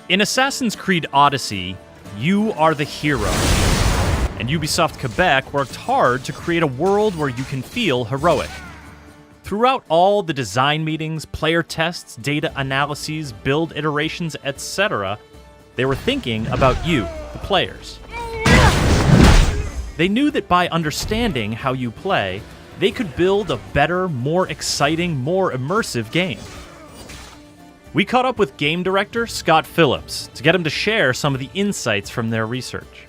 In Assassin's Creed Odyssey, you are the hero. And Ubisoft Quebec worked hard to create a world where you can feel heroic. Throughout all the design meetings, player tests, data analyses, build iterations, etc., they were thinking about you, the players. They knew that by understanding how you play, they could build a better, more exciting, more immersive game. We caught up with game director Scott Phillips to get him to share some of the insights from their research.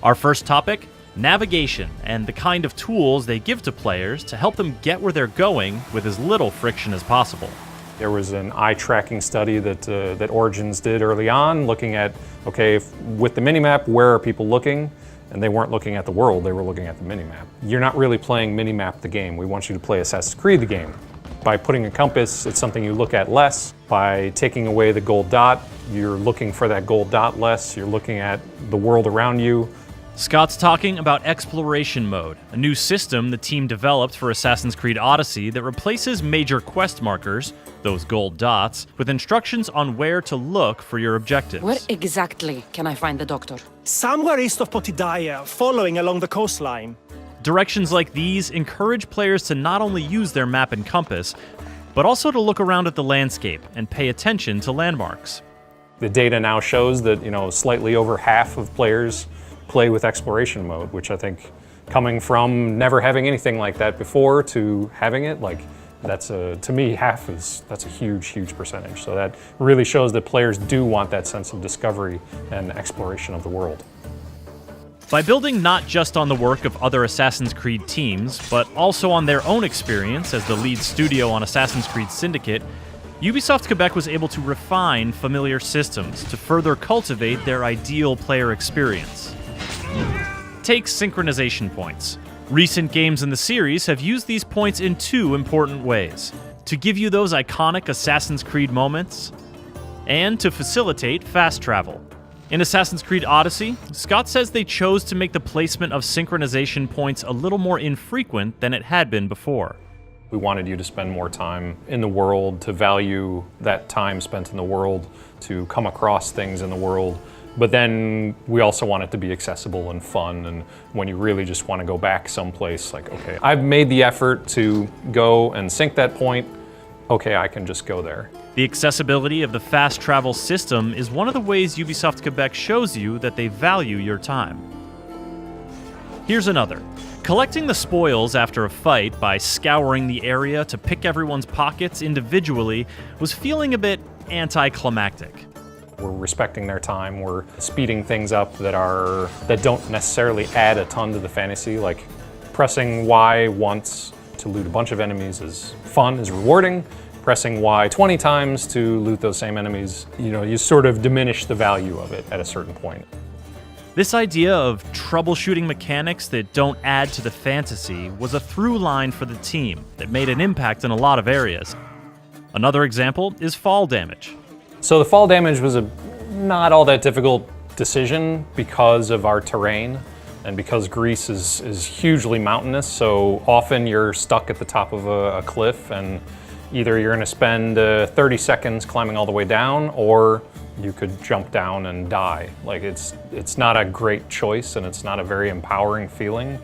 Our first topic, navigation and the kind of tools they give to players to help them get where they're going with as little friction as possible. There was an eye tracking study that Origins did early on, looking at, okay, with the minimap, where are people looking? And they weren't looking at the world, they were looking at the minimap. You're not really playing minimap the game. We want you to play Assassin's Creed the game. By putting a compass, it's something you look at less. By taking away the gold dot, you're looking for that gold dot less. You're looking at the world around you. Scott's talking about Exploration Mode, a new system the team developed for Assassin's Creed Odyssey that replaces major quest markers, those gold dots, with instructions on where to look for your objectives. Where exactly can I find the doctor? Somewhere east of Potidaya, following along the coastline. Directions like these encourage players to not only use their map and compass, but also to look around at the landscape and pay attention to landmarks. The data now shows that, slightly over half of players play with exploration mode, which I think, coming from never having anything like that before to having it, to me, that's a huge percentage. So that really shows that players do want that sense of discovery and exploration of the world. By building not just on the work of other Assassin's Creed teams, but also on their own experience as the lead studio on Assassin's Creed Syndicate, Ubisoft Quebec was able to refine familiar systems to further cultivate their ideal player experience. Take synchronization points. Recent games in the series have used these points in two important ways: to give you those iconic Assassin's Creed moments, and to facilitate fast travel. In Assassin's Creed Odyssey, Scott says they chose to make the placement of synchronization points a little more infrequent than it had been before. We wanted you to spend more time in the world, to value that time spent in the world, to come across things in the world. But then we also want it to be accessible and fun, and when you really just want to go back someplace, okay, I've made the effort to go and sync that point, okay, I can just go there. The accessibility of the fast travel system is one of the ways Ubisoft Quebec shows you that they value your time. Here's another. Collecting the spoils after a fight by scouring the area to pick everyone's pockets individually was feeling a bit anticlimactic. We're respecting their time, we're speeding things up that don't necessarily add a ton to the fantasy, like pressing Y once to loot a bunch of enemies is fun, is rewarding. Pressing Y 20 times to loot those same enemies, you sort of diminish the value of it at a certain point. This idea of troubleshooting mechanics that don't add to the fantasy was a through line for the team that made an impact in a lot of areas. Another example is fall damage. So the fall damage was a not all that difficult decision because of our terrain and because Greece is hugely mountainous, so often you're stuck at the top of a cliff and either you're going to spend 30 seconds climbing all the way down, or you could jump down and die. It's not a great choice, and it's not a very empowering feeling.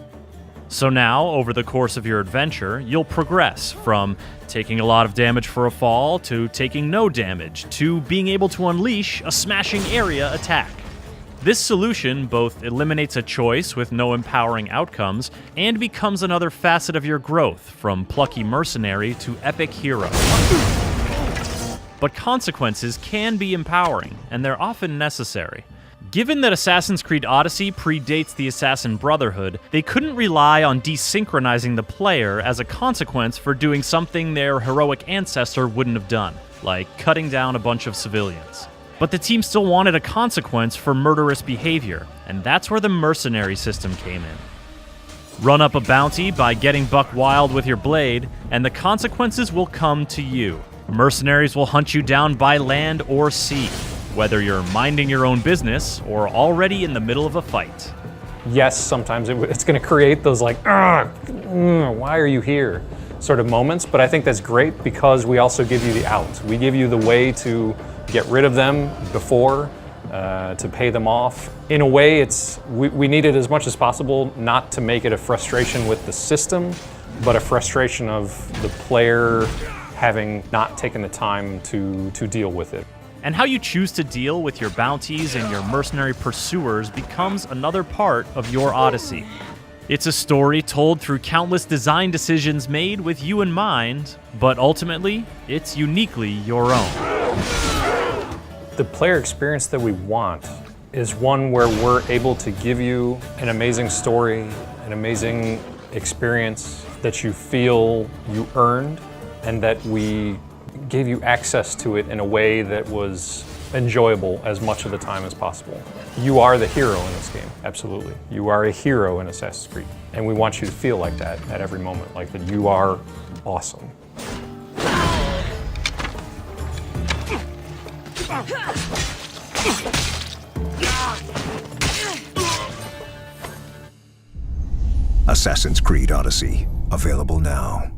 So now, over the course of your adventure, you'll progress from taking a lot of damage for a fall, to taking no damage, to being able to unleash a smashing area attack. This solution both eliminates a choice with no empowering outcomes and becomes another facet of your growth, from plucky mercenary to epic hero. But consequences can be empowering, and they're often necessary. Given that Assassin's Creed Odyssey predates the Assassin Brotherhood, they couldn't rely on desynchronizing the player as a consequence for doing something their heroic ancestor wouldn't have done, like cutting down a bunch of civilians. But the team still wanted a consequence for murderous behavior, and that's where the mercenary system came in. Run up a bounty by getting buck wild with your blade, and the consequences will come to you. Mercenaries will hunt you down by land or sea, whether you're minding your own business or already in the middle of a fight. Yes, sometimes it's going to create those why are you here sort of moments, but I think that's great because we also give you the out. We give you the way to get rid of them before, to pay them off. In a way, we need it as much as possible not to make it a frustration with the system, but a frustration of the player having not taken the time to deal with it. And how you choose to deal with your bounties and your mercenary pursuers becomes another part of your Odyssey. It's a story told through countless design decisions made with you in mind, but ultimately, it's uniquely your own. The player experience that we want is one where we're able to give you an amazing story, an amazing experience that you feel you earned, and that we gave you access to it in a way that was enjoyable as much of the time as possible. You are the hero in this game, absolutely. You are a hero in Assassin's Creed, and we want you to feel like that at every moment, like that you are awesome. Assassin's Creed Odyssey, available now.